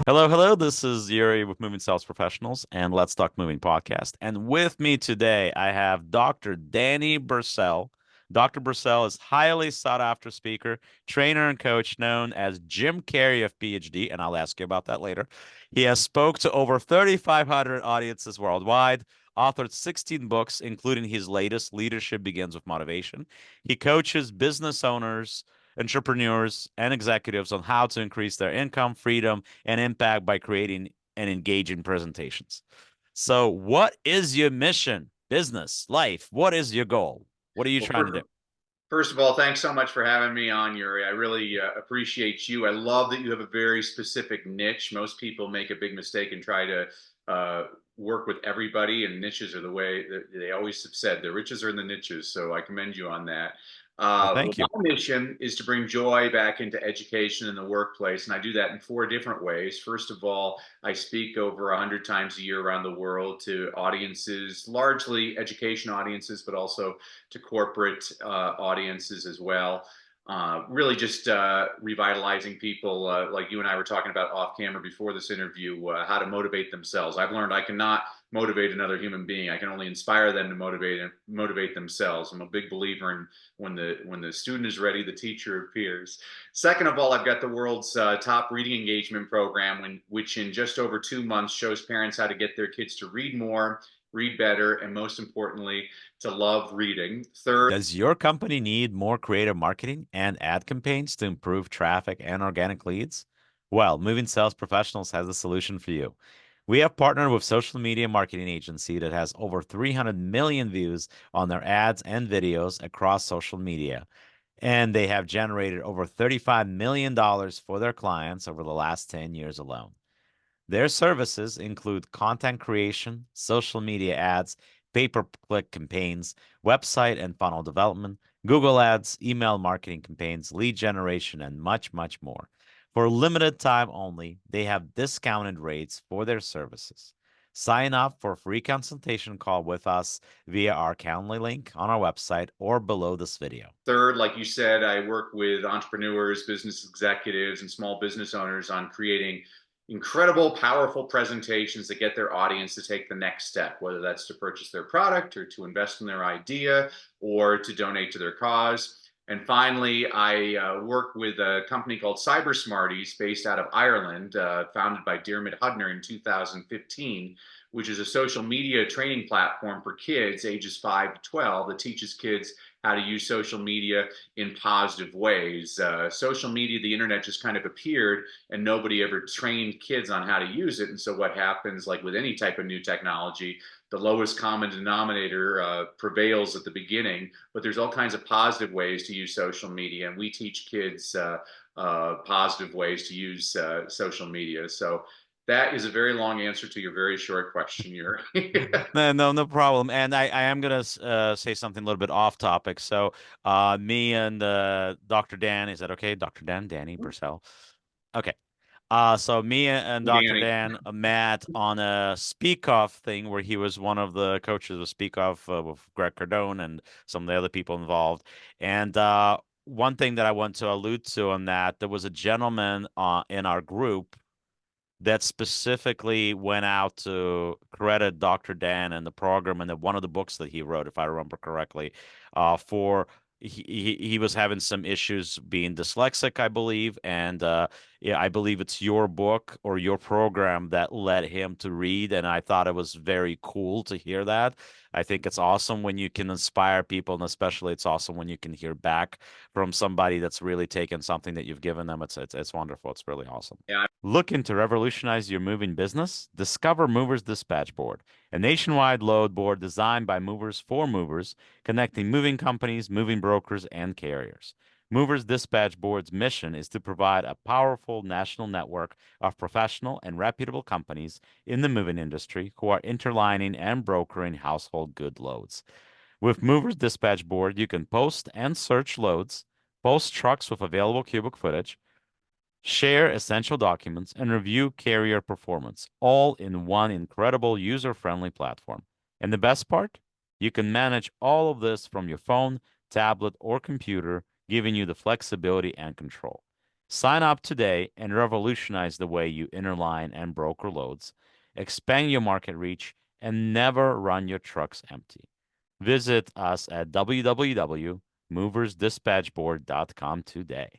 Hello, hello. This is Yuri with Moving Sales Professionals and Let's Talk Moving podcast. And with me today, I have Dr. Danny Brassell. Dr. Brassell is highly sought after speaker, trainer, and coach known as Jim Carrey of PhD, and I'll ask you about that later. He has spoke to over 3,500 audiences worldwide, authored 16 books, including his latest, Leadership Begins with Motivation. He coaches business owners, entrepreneurs, and executives on how to increase their income, freedom, and impact by creating and engaging presentations. So, what is your mission, business, life? What is your goal? What are you Well, trying to do? first of all, thanks so much for having me on, Yuri. I really appreciate you. I love that you have a very specific niche. Most people make a big mistake and try to work with everybody, and niches are the way that they always have said the riches are in the niches. So I commend you on that. Well, Well, thank you. my mission is to bring joy back into education in the workplace, and I do that in four different ways. First of all, I speak over 100 times a year around the world to audiences, largely education audiences, but also to corporate audiences as well. Really just revitalizing people like you and I were talking about off camera before this interview, how to motivate themselves. I've learned I cannot motivate another human being. I can only inspire them to motivate themselves. I'm a big believer in when the student is ready, the teacher appears. Second of all, I've got the world's top reading engagement program, which in just over 2 months shows parents how to get their kids to read more, read better, and most importantly, to love reading. Third, Does your company need more creative marketing and ad campaigns to improve traffic and organic leads? Well, Moving Sales Professionals has a solution for you. We have partnered with social media marketing agency that has over 300 million views on their ads and videos across social media. And they have generated over $35 million for their clients over the last 10 years alone. Their services include content creation, social media ads, pay-per-click campaigns, website and funnel development, Google Ads, email marketing campaigns, lead generation, and much, much more. For limited time only, they have discounted rates for their services. Sign up for a free consultation call with us via our Calendly link on our website or below this video. third, like you said, I work with entrepreneurs, business executives, and small business owners on creating incredible, powerful presentations that get their audience to take the next step, whether that's to purchase their product or to invest in their idea or to donate to their cause. And finally, I work with a company called Cyber Smarties based out of Ireland, founded by Dermot Hudner in 2015, which is a social media training platform for kids ages 5 to 12 that teaches kids how to use social media in positive ways. Social media, the internet just kind of appeared and nobody ever trained kids on how to use it. And so what happens, like with any type of new technology, the lowest common denominator prevails at the beginning, but there's all kinds of positive ways to use social media. And we teach kids positive ways to use social media. So that is a very long answer to your very short question, Yuri. No, no, no problem. And I am gonna say something a little bit off topic. So, me and Dr. Dan, is that okay? Dr. Dan, Danny Purcell. Okay. So me and Dr. Danny. Dan met on a Speak Off thing where he was one of the coaches of Speak Off with Greg Cardone and some of the other people involved. And one thing that I want to allude to on that, there was a gentleman in our group that specifically went out to credit Dr. Dan and the program and one of the books that he wrote, if I remember correctly, for he was having some issues being dyslexic, I believe, and yeah, I believe it's your book or your program that led him to read, and I thought it was very cool to hear that. I think it's awesome when you can inspire people, and especially it's awesome when you can hear back from somebody that's really taken something that you've given them. It's wonderful. It's really awesome. Yeah. Looking to revolutionize your moving business? Discover Movers Dispatch Board, a nationwide load board designed by movers for movers, connecting moving companies, moving brokers, and carriers. Movers Dispatch Board's mission is to provide a powerful national network of professional and reputable companies in the moving industry who are interlining and brokering household good loads. With Movers Dispatch Board, you can post and search loads, post trucks with available cubic footage, share essential documents, and review carrier performance, all in one incredible user-friendly platform. And the best part? You can manage all of this from your phone, tablet, or computer, giving you the flexibility and control. Sign up today and revolutionize the way you interline and broker loads, expand your market reach, and never run your trucks empty. Visit us at www.moversdispatchboard.com today.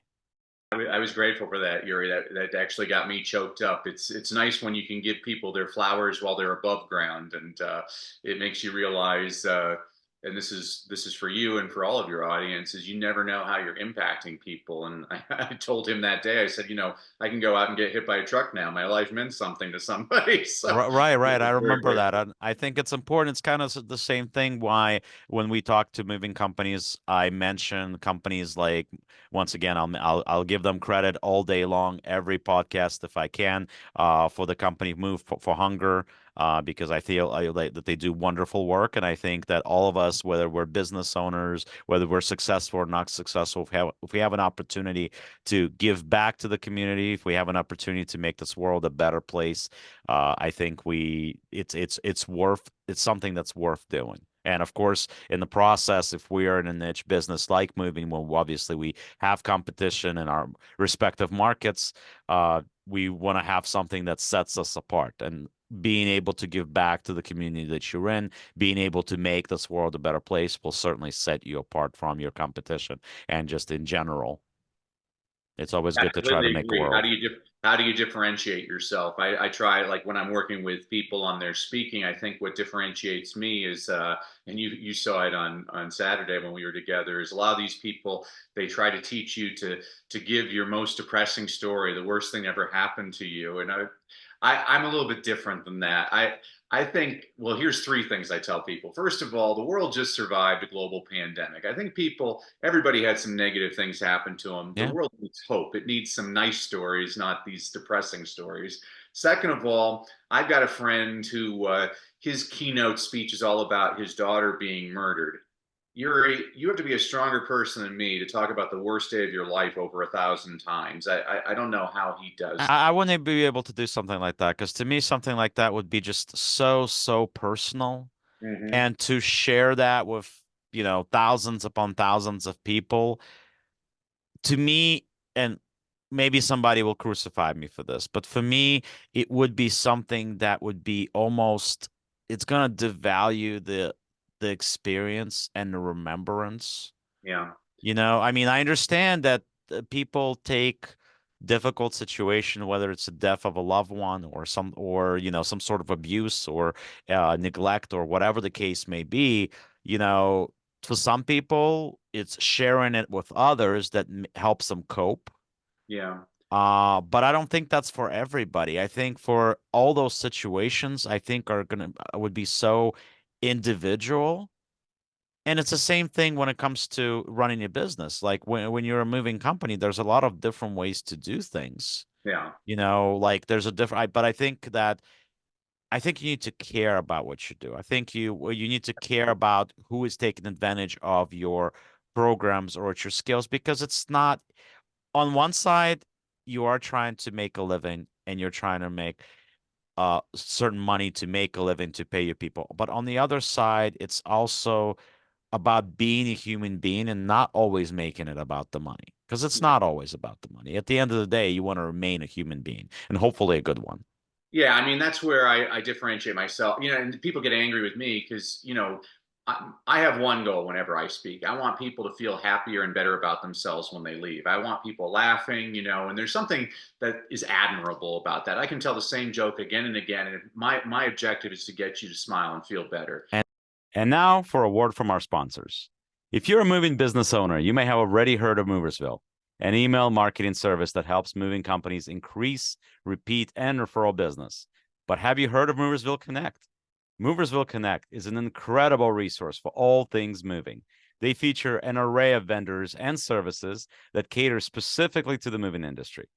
I was grateful for that, Yuri. That actually got me choked up. It's nice when you can give people their flowers while they're above ground, and it makes you realize. And this is for you and for all of your audiences. You never know how you're impacting people. And I told him that day. I said, I can go out and get hit by a truck now. My life meant something to somebody. So Right, I right. I was very remember that. grateful. And I think it's important. It's kind of the same thing why when we talk to moving companies, I mention companies like once again, I'll give them credit all day long, every podcast if I can, for the company Move for Hunger, because I feel like that they do wonderful work. And I think that all of us, whether we're business owners, whether we're successful or not successful, if we have an opportunity to give back to the community, if we have an opportunity to make this world a better place, I think it's something that's worth doing. And of course, in the process, if we are in a niche business like moving, well, obviously we have competition in our respective markets. We want to have something that sets us apart. And being able to give back to the community that you're in, being able to make this world a better place will certainly set you apart from your competition. And just in general, it's always I good to try to completely make a agree. world. How do you differentiate yourself? I try, like when I'm working with people on their speaking. I think what differentiates me is, and you saw it on Saturday when we were together, is a lot of these people, they try to teach you to give your most depressing story, the worst thing ever happened to you, and I'm a little bit different than that. I think, well, here's three things I tell people. First of all, the world just survived a global pandemic. I think everybody had some negative things happen to them. The Yeah. world needs hope. It needs some nice stories, not these depressing stories. Second of all, I've got a friend who his keynote speech is all about his daughter being murdered. Yuri, you have to be a stronger person than me to talk about the worst day of your life over 1,000 times. I don't know how he does. I wouldn't be able to do something like that because to me, something like that would be just so personal. Hmm. And to share that with, thousands upon thousands of people, to me, and maybe somebody will crucify me for this, but for me, it would be something that would be almost, it's gonna devalue the experience and the remembrance. Yeah, I mean, I understand that people take difficult situation, whether it's the death of a loved one or some sort of abuse or neglect or whatever the case may be. You know, for some people, it's sharing it with others that helps them cope. yeah, But I don't think that's for everybody. I think for all those situations, I think would be so individual, and it's the same thing when it comes to running a business. Like when you're a moving company, there's a lot of different ways to do things. yeah. Like there's a different, but I think you need to care about what you do. I think you need to care about who is taking advantage of your programs or your skills because it's not on one side, you are trying to make a living and you're trying to make certain money to make a living to pay your people. But on the other side, it's also about being a human being and not always making it about the money because it's not always about the money. At the end of the day, you want to remain a human being and hopefully a good one. Yeah, I mean that's where I differentiate myself. And people get angry with me because I have one goal whenever I speak. I want people to feel happier and better about themselves when they leave. I want people laughing, and there's something that is admirable about that. I can tell the same joke again and again, and my objective is to get you to smile and feel better. And now for a word from our sponsors. If you're a moving business owner, you may have already heard of Moversville, an email marketing service that helps moving companies increase, repeat, and referral business. But have you heard of Moversville Connect? Moversville Connect is an incredible resource for all things moving. They feature an array of vendors and services that cater specifically to the moving industry.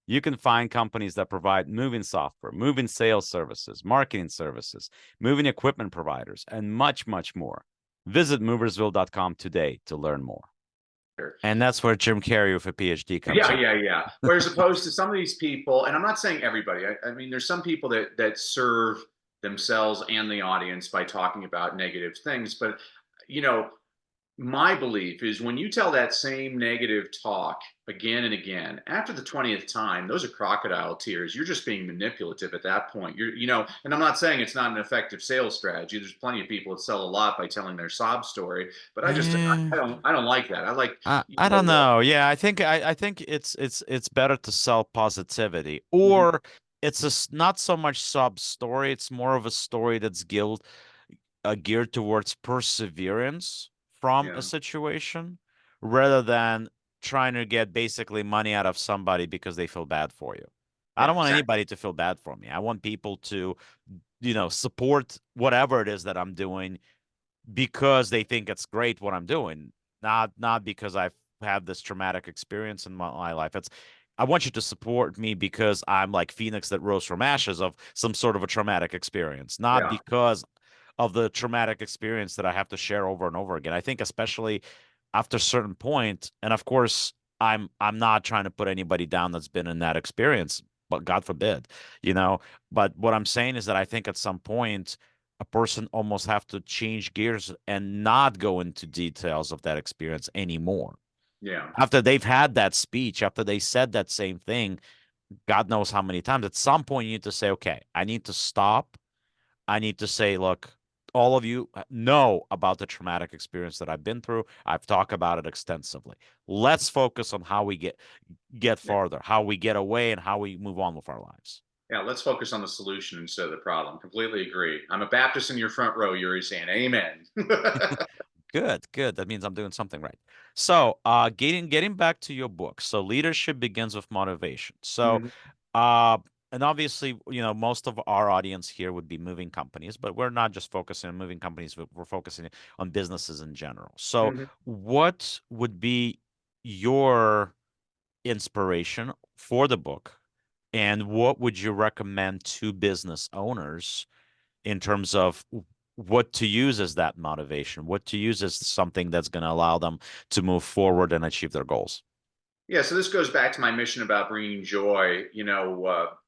You can find companies that provide moving software, moving sales services, marketing services, moving equipment providers, and much, much more. Visit moversville.com today to learn more. And that's where Jim Carrey with a PhD comes Yeah, in. yeah, yeah. Whereas opposed to some of these people, and I'm not saying everybody. I mean, there's some people that serve themselves and the audience by talking about negative things, but you know, my belief is when you tell that same negative talk again and again. After the 20th time, those are crocodile tears. You're just being manipulative at that point. And I'm not saying it's not an effective sales strategy. There's plenty of people that sell a lot by telling their sob story, but Yeah. I don't like that. I like, I don't know. Yeah, I think it's better to sell positivity, or it's not so much sub story. It's more of a story that's geared towards perseverance from a yeah, situation rather than trying to get basically money out of somebody because they feel bad for you. I yeah, don't want exactly. anybody to feel bad for me. I want people to, support whatever it is that I'm doing because they think it's great what I'm doing, not because I've had this traumatic experience in my life. It's I want you to support me because I'm like Phoenix that rose from ashes of some sort of a traumatic experience, not Yeah, because of the traumatic experience that I have to share over and over again. I think especially after a certain point, and of course, I'm not trying to put anybody down that's been in that experience, but God forbid, you know. But what I'm saying is that I think at some point a person almost have to change gears and not go into details of that experience anymore. yeah, After they've had that speech, after they said that same thing, God knows how many times, at some point you need to say, okay, I need to stop. I need to say, look, all of you know about the traumatic experience that I've been through. I've talked about it extensively. Let's focus on how we get yeah. farther, how we get away, and how we move on with our lives. Yeah, let's focus on the solution instead of the problem. Completely agree. I'm a Baptist in your front row, Yuri, saying amen. Good, good. That means I'm doing something right. So, getting back to your book. So, leadership begins with motivation. So, Mhm, uh, and obviously, most of our audience here would be moving companies, but we're not just focusing on moving companies, we're focusing on businesses in general. So, mhm. what would be your inspiration for the book, and what would you recommend to business owners in terms of what to use as that motivation, what to use as something that's going to allow them to move forward and achieve their goals? Yeah, so this goes back to my mission about bringing joy.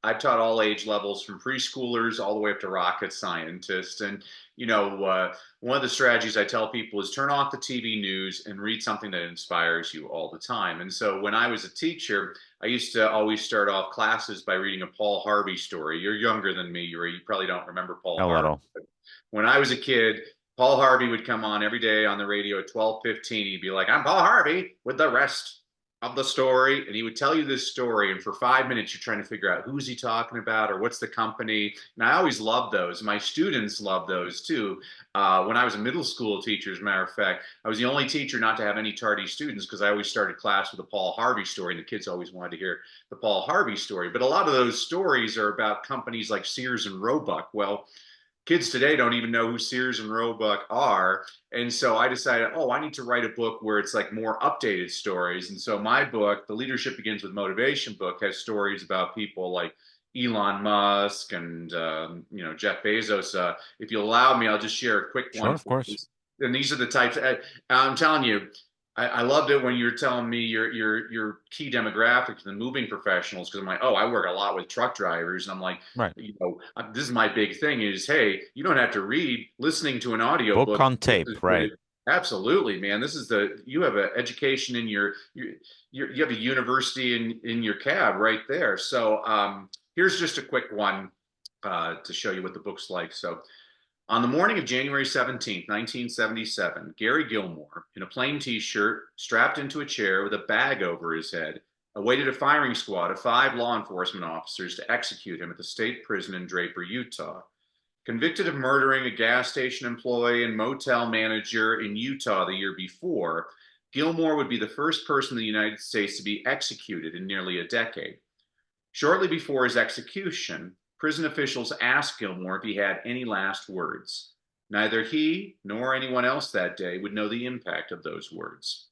I've taught all age levels from preschoolers all the way up to rocket scientists. And, one of the strategies I tell people is turn off the TV news and read something that inspires you all the time. And so when I was a teacher, I used to always start off classes by reading a Paul Harvey story. You're younger than me, you probably don't remember Paul A Harvey. little. But when I was a kid, Paul Harvey would come on every day on the radio at 12:15. He'd be like, I'm Paul Harvey with the rest of the story, and he would tell you this story, and for 5 minutes you're trying to figure out who's he talking about or what's the company. And I always loved those. My students love those too. When I was a middle school teacher, as a matter of fact, I was the only teacher not to have any tardy students because I always started class with a Paul Harvey story, and the kids always wanted to hear the Paul Harvey story. But a lot of those stories are about companies like Sears and Roebuck. Well, kids today don't even know who Sears and Roebuck are. And so I decided, oh, I need to write a book where it's like more updated stories. And so my book, the Leadership Begins with Motivation book, has stories about people like Elon Musk and Jeff Bezos. If you allow me, I'll just share a quick Sure, one of for you. course. And these are the types. I'm telling you, I loved it when you were telling me your key demographics, the moving professionals, because I'm like, oh, I work a lot with truck drivers, and I'm like, Right. this is my big thing is, hey, you don't have to read. Listening to an Book audiobook on is tape, as right. good. Absolutely, man. You have an education in you have a university in your cab right there. So here's just a quick one to show you what the book's like. So on the morning of January 17th, 1977, Gary Gilmore, in a plain t shirt, strapped into a chair with a bag over his head, awaited a firing squad of 5 law enforcement officers to execute him at the state prison in Draper, Utah. Convicted of murdering a gas station employee and motel manager in Utah the year before, Gilmore would be the first person in the United States to be executed in nearly a decade. Shortly before his execution, prison officials asked Gilmore if he had any last words. Neither he nor anyone else that day would know the impact of those words.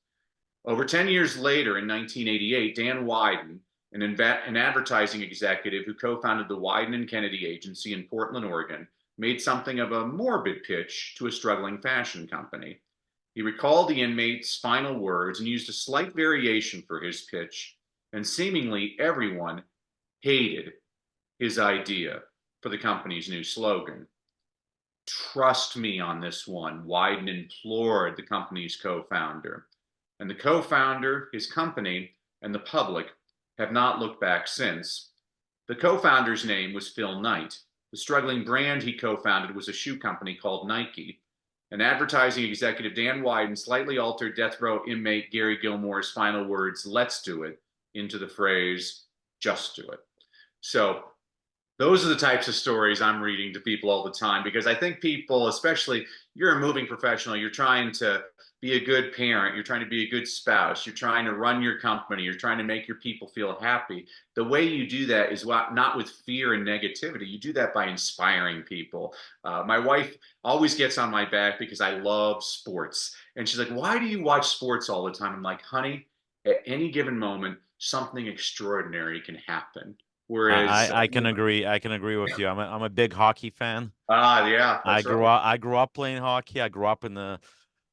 Over 10 years later, in 1988, Dan Wyden, an advertising executive who co founded the Wyden and Kennedy Agency in Portland, Oregon, made something of a morbid pitch to a struggling fashion company. He recalled the inmate's final words and used a slight variation for his pitch, and seemingly everyone hated his idea for the company's new slogan. Trust me on this one, Wyden implored the company's co founder. And the co founder, his company, and the public have not looked back since. The co founder's name was Phil Knight. The struggling brand he co founded was a shoe company called Nike. And advertising executive Dan Wyden slightly altered death row inmate Gary Gilmore's final words, let's do it, into the phrase, just do it. So those are the types of stories I'm reading to people all the time because I think people, especially you're a moving professional, you're trying to be a good parent, you're trying to be a good spouse, you're trying to run your company, you're trying to make your people feel happy. The way you do that is not with fear and negativity. You do that by inspiring people. My wife always gets on my back because I love sports. And she's like, why do you watch sports all the time? I'm like, honey, at any given moment, something extraordinary can happen. Whereas, I can agree. I can agree with you. I'm a big hockey fan. yeah, that's right. I grew up playing hockey. I grew up in the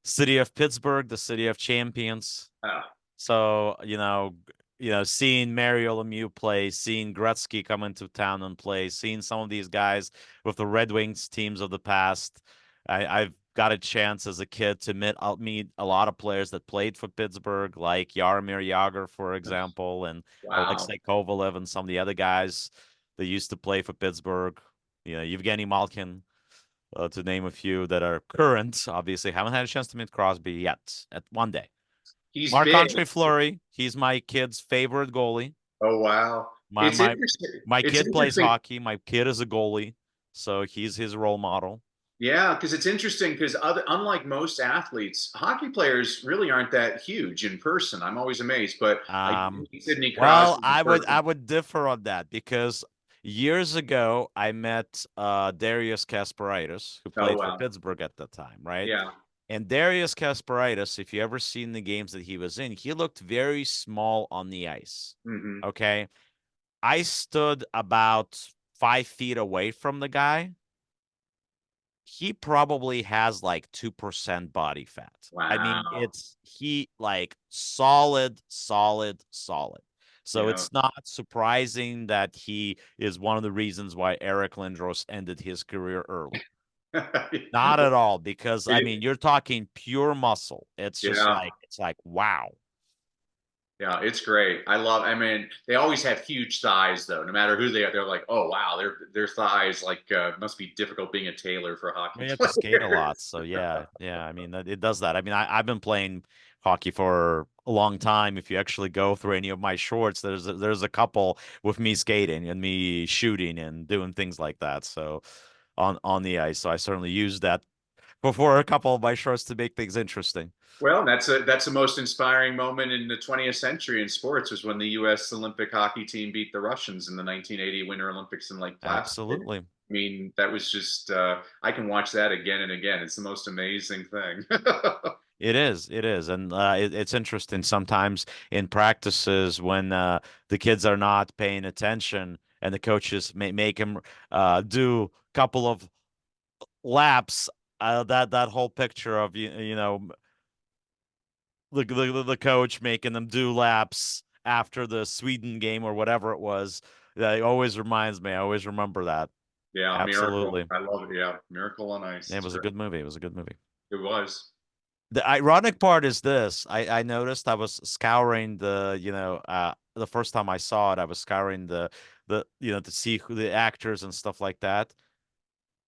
city of Pittsburgh, the city of champions. Uh, So, seeing Mario Lemieux play, seeing Gretzky come into town and play, seeing some of these guys with the Red Wings teams of the past. I've got a chance as a kid to meet a lot of players that played for Pittsburgh, like Jaromir Jagr, for example, and wow. Alexei Kovalev and some of the other guys that used to play for Pittsburgh. Evgeny Malkin, to name a few that are current. Obviously, haven't had a chance to meet Crosby yet. At one day. He's big. Marc-Andre Fleury, he's my kid's favorite goalie. Oh, wow. My It's my interesting. my It's kid plays interesting. hockey. My kid is a goalie, so he's his role model. Yeah, because it's interesting because unlike most athletes, hockey players really aren't that huge in person. I'm always amazed, but I Um, meet Sidney well, Crosby in I person. would differ on that because years ago I met Darius Kasparaitis, who Oh, played for wow. Pittsburgh at the time, right? Yeah. And Darius Kasparaitis, if you ever seen the games that he was in, he looked very small on the ice. Hmm. Okay. I stood about 5 feet away from the guy. He probably has like 2% body fat. I mean, Wow. it's he like solid, solid, solid. So Yeah. it's not surprising that he is one of the reasons why Eric Lindros ended his career early. Not at all, because I mean, It- you're talking pure muscle. yeah. It's like wow. Yeah, it's great. I mean, they always have huge thighs, though. No matter who they are, they're like, oh wow, their thighs like must be difficult being a tailor for a hockey We have to skate a lot, players. so yeah, yeah. I mean, it does that. I mean, I've been playing hockey for a long time. If you actually go through any of my shorts, there's a couple with me skating and me shooting and doing things like that. So on the ice, so I certainly use that before a couple of my shorts to make things interesting. Well, that's the most inspiring moment in the 20th century in sports was when the U.S. Olympic hockey team beat the Russians in the 1980 Winter Olympics in Lake Placid. Absolutely. I mean, that was just I can watch that again and again. It's the most amazing thing. It is, and it's interesting sometimes in practices when the kids are not paying attention and the coaches make them do a couple of laps. That whole picture of the coach making them do laps after the Sweden game or whatever it was. That always reminds me. I always remember that. Yeah, Miracle. Absolutely, I love it. Yeah, Miracle on Ice. it It's was a great. good movie. It was a good movie. It was. The ironic part is this. I noticed I was scouring the first time I saw it, I was scouring to see who the actors and stuff like that.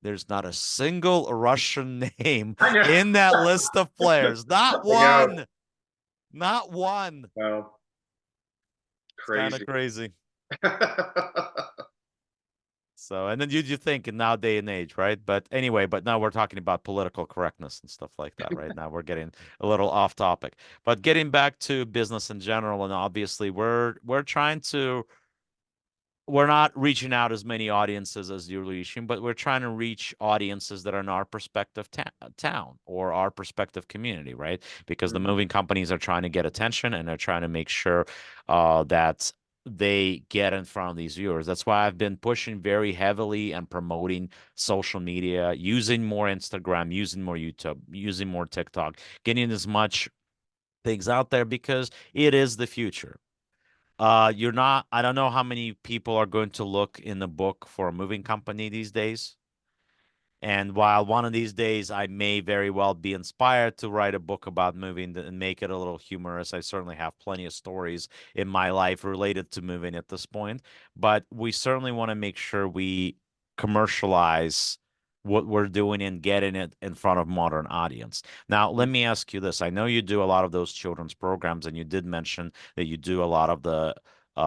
There's not a single Russian name I know. in that list of players. Not I know. one. Not one. Well, It's kind of crazy. crazy. So, and then you think in now day and age, right? But anyway, but now we're talking about political correctness and stuff like that, right? Now we're getting a little off topic. But getting back to business in general, and obviously we're trying to we're not reaching out as many audiences as you're reaching, but we're trying to reach audiences that are in our perspective town or our perspective community, right? Because the Mhm. moving companies are trying to get attention and they're trying to make sure that they get in front of these viewers. That's why I've been pushing very heavily and promoting social media, using more Instagram, using more YouTube, using more TikTok, getting as much things out there because it is the future. You're not, I don't know how many people are going to look in the book for a moving company these days. And while one of these days I may very well be inspired to write a book about moving and make it a little humorous, I certainly have plenty of stories in my life related to moving at this point. But we certainly want to make sure we commercialize what we're doing and getting it in front of modern audience. Now, let me ask you this. I know you do a lot of those children's programs, and you did mention that you do a lot of the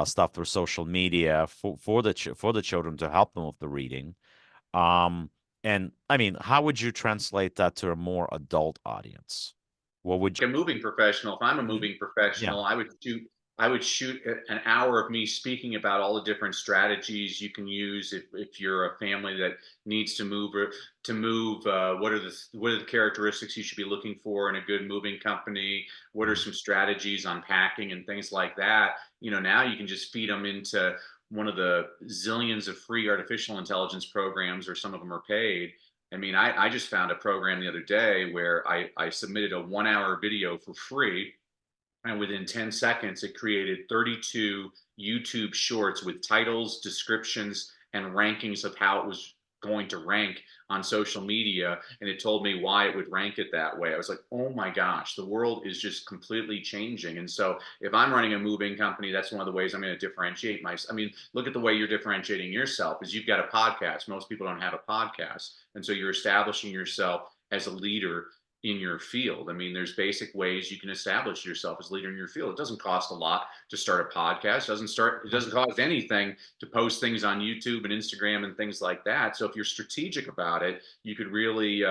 stuff through social media for the children to help them with the reading. Um, and I mean, how would you translate that to a more adult audience? What would A moving professional, if I'm a you? moving Yeah. professional, I would shoot an hour of me speaking about all the different strategies you can use if you're a family that needs to move or to move. What are the characteristics you should be looking for in a good moving company? What are Mhm. some strategies on packing and things like that? Now you can just feed them into one of the zillions of free artificial intelligence programs, or some of them are paid. I mean, I just found a program the other day where I submitted a 1 hour video for free, and within 10 seconds, it created 32 YouTube shorts with titles, descriptions, and rankings of how it was going to rank on social media. And it told me why it would rank it that way. I was like, oh my gosh, the world is just completely changing. And so if I'm running a moving company, that's one of the ways I'm going to differentiate myself. I mean, look at the way you're differentiating yourself is you've got a podcast. Most people don't have a podcast. And so you're establishing yourself as a leader in your field. I mean, there's basic ways you can establish yourself as a leader in your field. It doesn't cost a lot to start a podcast. It doesn't cost anything to post things on YouTube and Instagram and things like that. So if you're strategic about it, you could really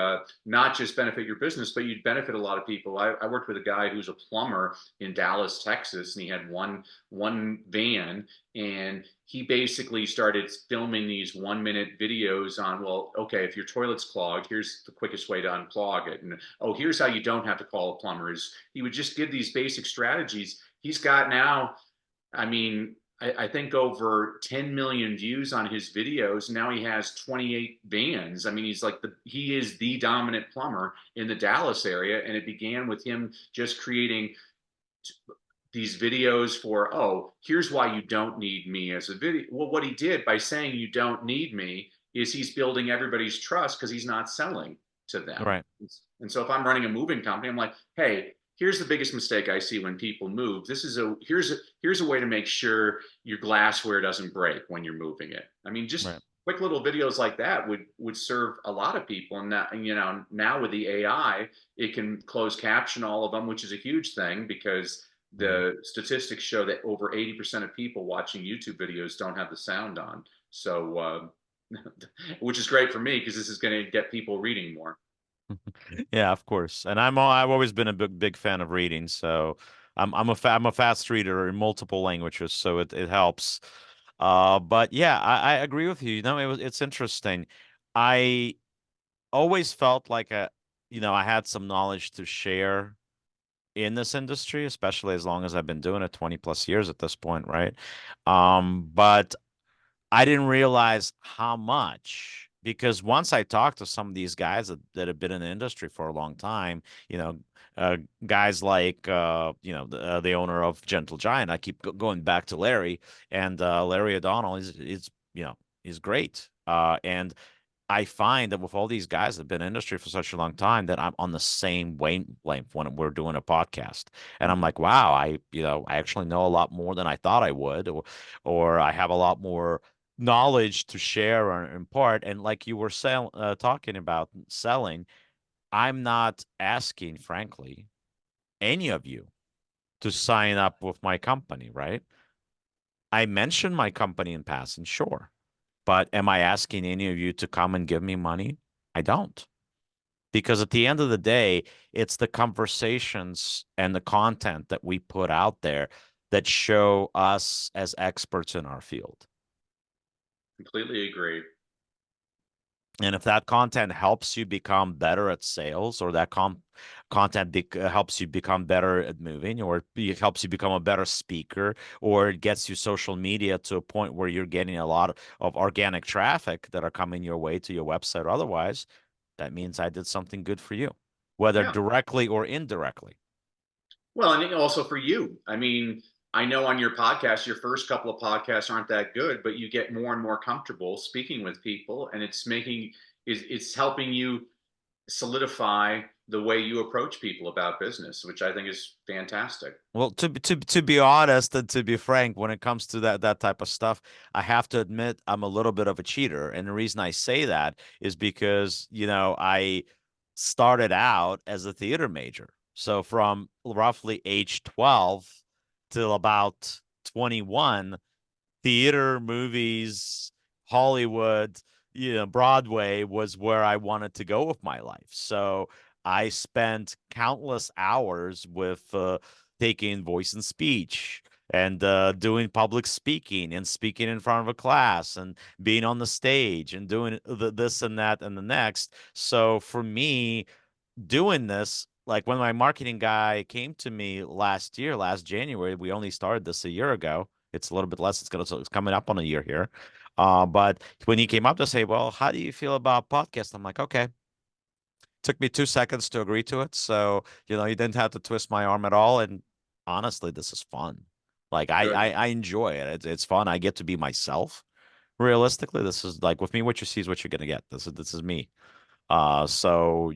not just benefit your business, but you'd benefit a lot of people. I worked with a guy who's a plumber in Dallas, Texas, and he had one van, and he basically started filming these 1 minute videos on, well, okay, if your toilet's clogged, here's the quickest way to unclog it. And oh, here's how you don't have to call a plumber. Is he would just give these basic strategies. He's got now, I mean, I think over 10 million views on his videos. Now he has 28 vans. I mean, he is the dominant plumber in the Dallas area. And it began with him just creating these videos for, oh, here's why you don't need me as a video. Well, what he did by saying you don't need me is he's building everybody's trust because he's not selling to them. Right. And so if I'm running a moving company, I'm like, hey, here's the biggest mistake I see when people move. Here's a way to make sure your glassware doesn't break when you're moving it. I mean, just Right. quick little videos like that would serve a lot of people. And now with the AI, it can close caption all of them, which is a huge thing because Mhm. the statistics show that over 80% of people watching YouTube videos don't have the sound on. So, which is great for me because this is going to get people reading more. Yeah, of course. And I've always been a big fan of reading, so I'm a fast reader in multiple languages, so it helps. But yeah, I agree with you. It's interesting. I always felt like I had some knowledge to share in this industry, especially as long as I've been doing it 20 plus years at this point, right? But I didn't realize how much because once I talked to some of these guys that have been in the industry for a long time, you know, uh, guys like the owner of Gentle Giant. I keep going back to Larry, and Larry O'Donnell is he's great. And I find that with all these guys that have been in the industry for such a long time that I'm on the same wavelength when we're doing a podcast. And I'm Mm-hmm. like, wow, I actually know a lot more than I thought I would, or I have a lot more knowledge to share or impart. And like you were talking about selling, I'm not asking, frankly, any of you to sign up with my company, right? I mentioned my company in passing, sure. But am I asking any of you to come and give me money? I don't. Because at the end of the day, it's the conversations and the content that we put out there that show us as experts in our field. Completely agree. And if that content helps you become better at sales, or that content helps you become better at moving, or it helps you become a better speaker, or it gets you social media to a point where you're getting a lot of organic traffic that are coming your way to your website or otherwise, that means I did something good for you, whether Yeah. directly or indirectly. Well, and also for you. I mean, I know on your podcast, your first couple of podcasts aren't that good, but you get more and more comfortable speaking with people, and it's making it's helping you solidify the way you approach people about business, which I think is fantastic. Well, to be honest and to be frank, when it comes to that type of stuff, I have to admit I'm a little bit of a cheater. And the reason I say that is because, I started out as a theater major. So from roughly age 12 till about 21, theater, movies, Hollywood, Broadway was where I wanted to go with my life. So I spent countless hours with taking voice and speech and doing public speaking and speaking in front of a class and being on the stage and doing this and that and the next. So for me, doing this, like when my marketing guy came to me last year, last January, we only started this a year ago. It's a little bit less. It's coming up on a year here. But when he came up to say, "Well, how do you feel about podcast?" I'm like, "Okay." Took me 2 seconds to agree to it, so you didn't have to twist my arm at all. And honestly, this is fun. Like Good. I enjoy it. It's fun. I get to be myself. Realistically, this is like with me. What you see is what you're gonna get. This is me. So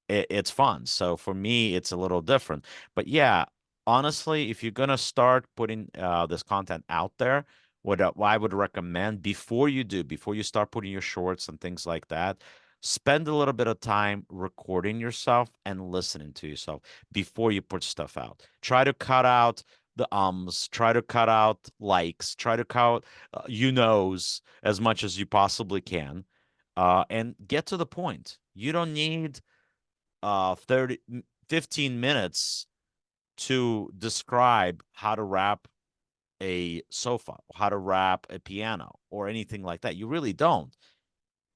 it's fun. So for me, it's a little different. But yeah, honestly, if you're gonna start putting this content out there, what I would recommend before you start putting your shorts and things like that, spend a little bit of time recording yourself and listening to yourself before you put stuff out. Try to cut out the try to cut out likes, try to cut you knows as much as you possibly can, and get to the point. You don't need 15 minutes to describe how to wrap a sofa, how to wrap a piano, or anything like that. You really don't.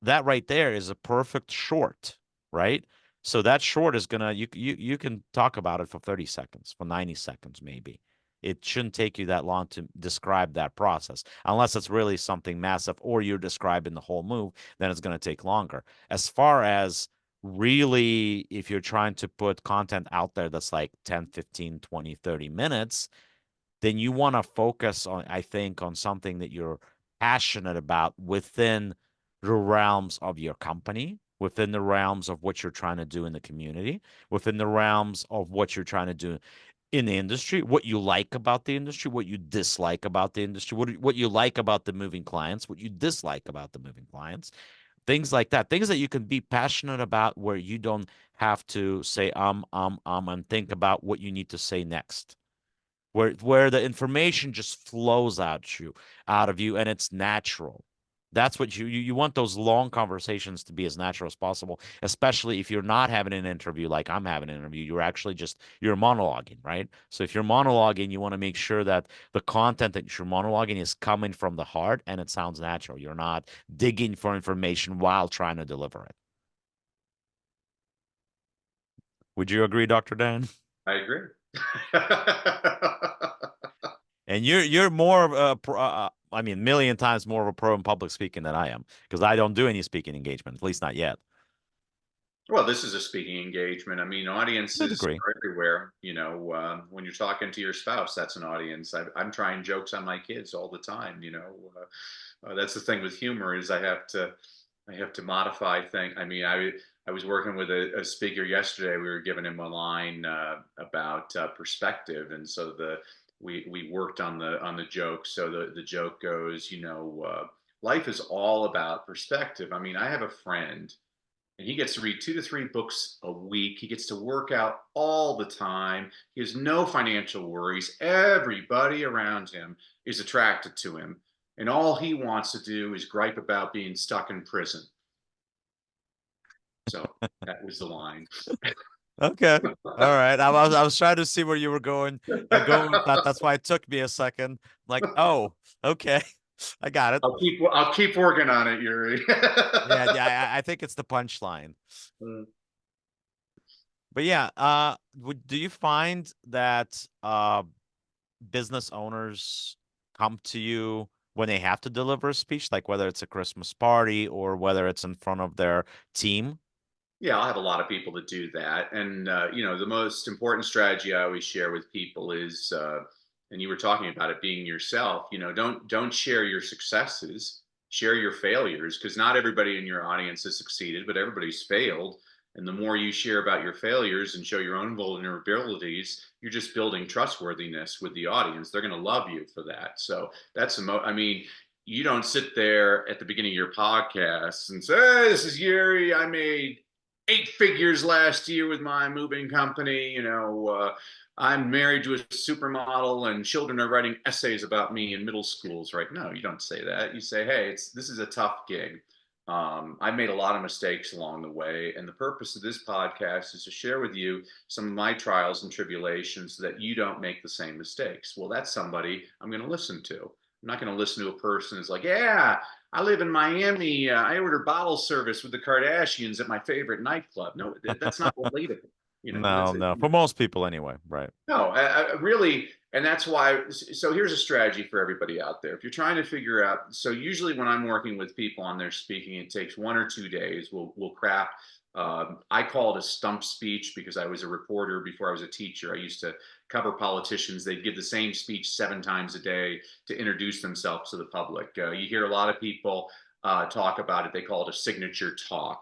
That right there is a perfect short, right? So that short is gonna you can talk about it for 30 seconds, for 90 seconds maybe. It shouldn't take you that long to describe that process, unless it's really something massive or you're describing the whole move, then it's going to take longer. As far as really, if you're trying to put content out there that's like 10, 15, 20, 30 minutes, then you want to focus on, I think, on something that you're passionate about within the realms of your company, within the realms of what you're trying to do in the community, within the realms of what you're trying to do in the industry, what you like about the industry, what you dislike about the industry, what you like about the moving clients, what you dislike about the moving clients, things like that, things that you can be passionate about where you don't have to say and think about what you need to say next, where the information just flows out of you and it's natural. That's what you want, those long conversations to be as natural as possible, especially if you're not having an interview like I'm having an interview. You're monologuing, right? So if you're monologuing, you want to make sure that the content that you're monologuing is coming from the heart and it sounds natural. You're not digging for information while trying to deliver it. Would you agree, Dr. Dan? I agree. And you're more of a pro, I mean, a million times more of a pro in public speaking than I am, because I don't do any speaking engagement, at least not yet. Well, this is a speaking engagement. I mean, To a audiences degree. are everywhere. When you're talking to your spouse, that's an audience. I'm trying jokes on my kids all the time. That's the thing with humor is I have to modify things. I mean, I was working with a speaker yesterday. We were giving him a line about perspective, and so we worked on the joke. So the joke goes, life is all about perspective. I mean, I have a friend and he gets to read 2 to 3 books a week. He gets to work out all the time. He has no financial worries. Everybody around him is attracted to him. And all he wants to do is gripe about being stuck in prison. So that was the line. Okay. All right. I was trying to see where you were going with that. That's why it took me a second. Like, oh, okay. I got it. I'll keep working on it, Yuri. Yeah, yeah, I think it's the punchline. But yeah, do you find that business owners come to you when they have to deliver a speech, like whether it's a Christmas party or whether it's in front of their team? Yeah, I'll have a lot of people that do that. And, the most important strategy I always share with people is, and you were talking about it being yourself, don't share your successes, share your failures, because not everybody in your audience has succeeded, but everybody's failed. And the more you share about your failures and show your own vulnerabilities, you're just building trustworthiness with the audience. They're going to love you for that. So that's I mean, you don't sit there at the beginning of your podcast and say, hey, this is Yuri. I made 8 figures last year with my moving company. I'm married to a supermodel and children are writing essays about me in middle schools, right? No, you don't say that. You say, hey, this is a tough gig. I've made a lot of mistakes along the way. And the purpose of this podcast is to share with you some of my trials and tribulations so that you don't make the same mistakes. Well, that's somebody I'm going to listen to. I'm not going to listen to a person who's like, yeah, I live in Miami. I order bottle service with the Kardashians at my favorite nightclub. No, that's not relatable. No, no. For most people anyway, right. No, I really, and that's why. So here's a strategy for everybody out there. If you're trying to figure out, so usually when I'm working with people on their speaking, it takes 1 or 2 days. We'll craft. I call it a stump speech because I was a reporter before I was a teacher. I used to cover politicians. They'd give the same speech 7 times a day to introduce themselves to the public. You hear a lot of people talk about it. They call it a signature talk.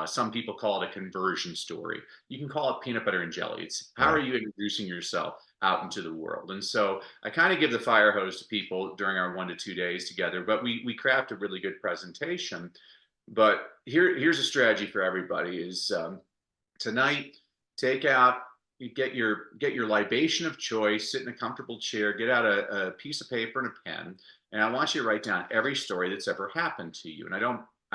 Some people call it a conversion story. You can call it peanut butter and jelly. It's how are Right. you introducing yourself out into the world? And so I kind of give the fire hose to people during our 1 to 2 days together, but we craft a really good presentation. But here's a strategy for everybody: is tonight, take out, you get your libation of choice, sit in a comfortable chair, get out a piece of paper and a pen, and I want you to write down every story that's ever happened to you. And I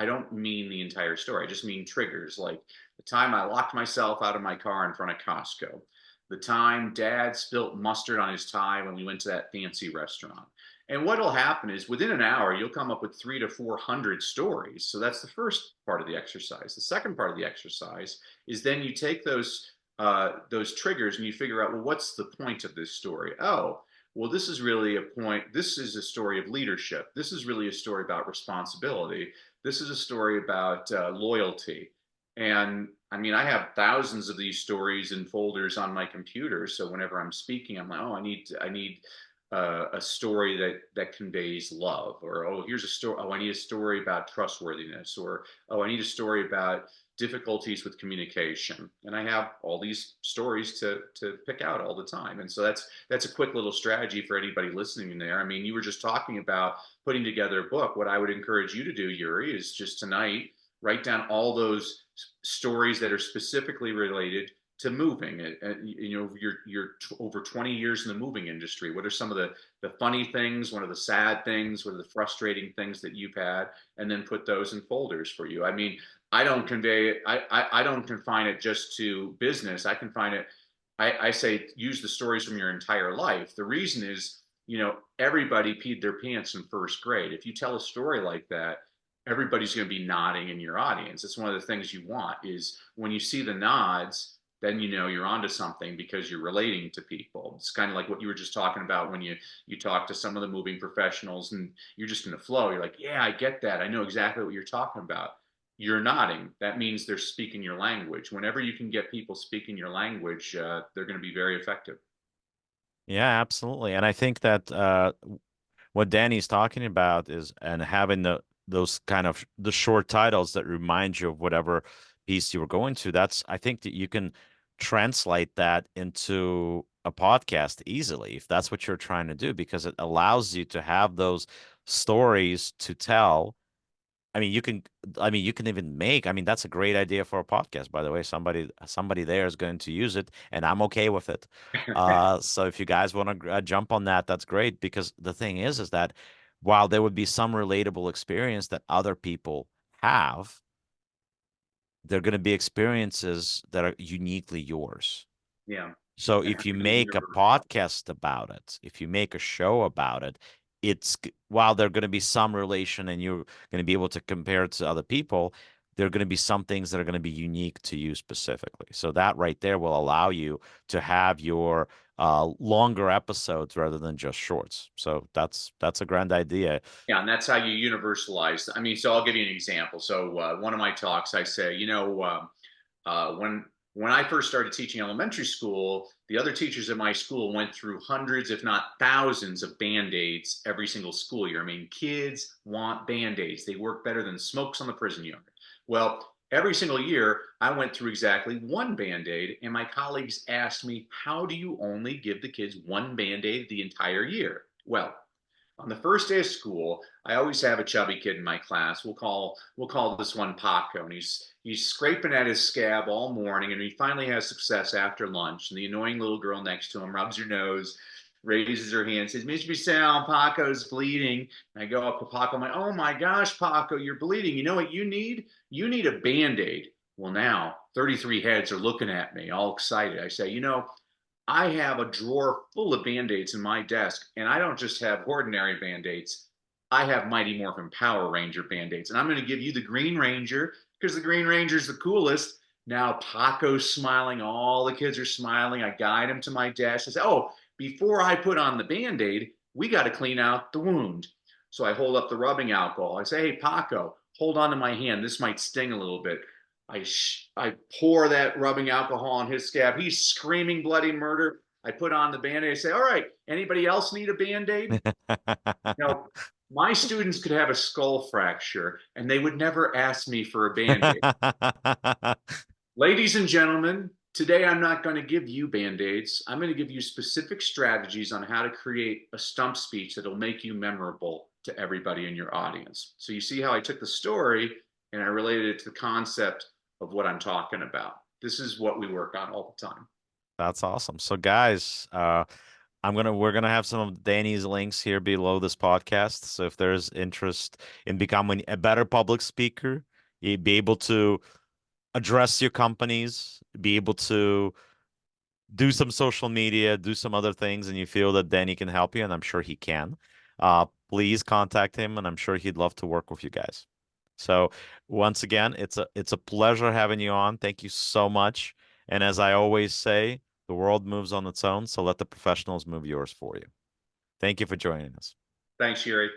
don't mean the entire story. I just mean triggers, like the time I locked myself out of my car in front of Costco, the time Dad spilt mustard on his tie when we went to that fancy restaurant. And what'll happen is within an hour, you'll come up with 300 to 400 stories. So that's the first part of the exercise. The second part of the exercise is then you take those triggers and you figure out, well, what's the point of this story? Oh, well, this is really a point. This is a story of leadership. This is really a story about responsibility. This is a story about loyalty. And I mean, I have thousands of these stories in folders on my computer. So whenever I'm speaking, I'm like, oh, I need a story that conveys love, or oh, here's a story. Oh, I need a story about trustworthiness, or oh, I need a story about difficulties with communication. And I have all these stories to pick out all the time. And so that's a quick little strategy for anybody listening in there. I mean, you were just talking about putting together a book. What I would encourage you to do, Yuri, is just tonight write down all those stories that are specifically related to moving. You're over 20 years in the moving industry. What are some of the funny things? What are the sad things? What are the frustrating things that you've had? And then put those in folders for you. I mean, I don't convey it. I don't confine it just to business. I confine it. I say use the stories from your entire life. The reason is, everybody peed their pants in first grade. If you tell a story like that, everybody's going to be nodding in your audience. It's one of the things you want is when you see the nods, then you're onto something because you're relating to people. It's kind of like what you were just talking about when you talk to some of the moving professionals and you're just in the flow. You're like, yeah, I get that. I know exactly what you're talking about. You're nodding. That means they're speaking your language. Whenever you can get people speaking your language, they're going to be very effective. Yeah, absolutely. And I think that what Danny's talking about is and having those kind of the short titles that remind you of whatever piece you were going to. That's I think that you can translate that into a podcast easily if that's what you're trying to do because it allows you to have those stories to tell. I mean, you can even make, I mean, that's a great idea for a podcast, by the way. Somebody there is going to use it, and I'm okay with it. So if you guys want to jump on that, that's great because the thing is that while there would be some relatable experience that other people have, they're going to be experiences that are uniquely yours. Yeah, So and if they're you going to be make a universal. podcast about it, if you make a show about it, while there are going to be some relation and you're going to be able to compare it to other people, there are going to be some things that are going to be unique to you specifically. So that right there will allow you to have your longer episodes rather than just shorts. So that's a grand idea. Yeah, and that's how you universalize. I mean, so I'll give you an example. So one of my talks, I say, when When I first started teaching elementary school, the other teachers at my school went through hundreds, if not thousands, of band-aids every single school year. I mean, kids want band-aids. They work better than smokes on the prison yard. Well, every single year, I went through exactly one band-aid, and my colleagues asked me, how do you only give the kids one band-aid the entire year? Well, on the first day of school, I always have a chubby kid in my class. We'll call this one Paco, and he's scraping at his scab all morning, and he finally has success after lunch. And the annoying little girl next to him rubs her nose, raises her hand, says, "Mr. Bissell, Paco's bleeding." And I go up to Paco, I'm like, "Oh my gosh, Paco, you're bleeding. You know what you need? You need a Band-Aid." Well, now 33 heads are looking at me, all excited. I say, I have a drawer full of Band-Aids in my desk, and I don't just have ordinary Band-Aids. I have Mighty Morphin Power Ranger Band-Aids, and I'm going to give you the Green Ranger because the Green Ranger is the coolest. Now Paco's smiling. All the kids are smiling. I guide him to my desk. I say, "Oh, before I put on the Band-Aid, we got to clean out the wound." So I hold up the rubbing alcohol. I say, "Hey, Paco, hold on to my hand. This might sting a little bit." I pour that rubbing alcohol on his scab. He's screaming bloody murder. I put on the Band-Aid. I say, "All right, anybody else need a Band-Aid?" Now, my students could have a skull fracture and they would never ask me for a Band-Aid. Ladies and gentlemen, today I'm not going to give you Band-Aids. I'm going to give you specific strategies on how to create a stump speech that'll make you memorable to everybody in your audience. So you see how I took the story and I related it to the concept of what I'm talking about. This is what we work on all the time. That's awesome. So guys, we're gonna have some of Danny's links here below this podcast. So if there's interest in becoming a better public speaker, you'd be able to address your companies, be able to do some social media, do some other things, and you feel that Danny can help you, and I'm sure he can, please contact him, and I'm sure he'd love to work with you guys. So once again, it's a pleasure having you on. Thank you so much. And as I always say, the world moves on its own, so let the professionals move yours for you. Thank you for joining us. Thanks, Yuri.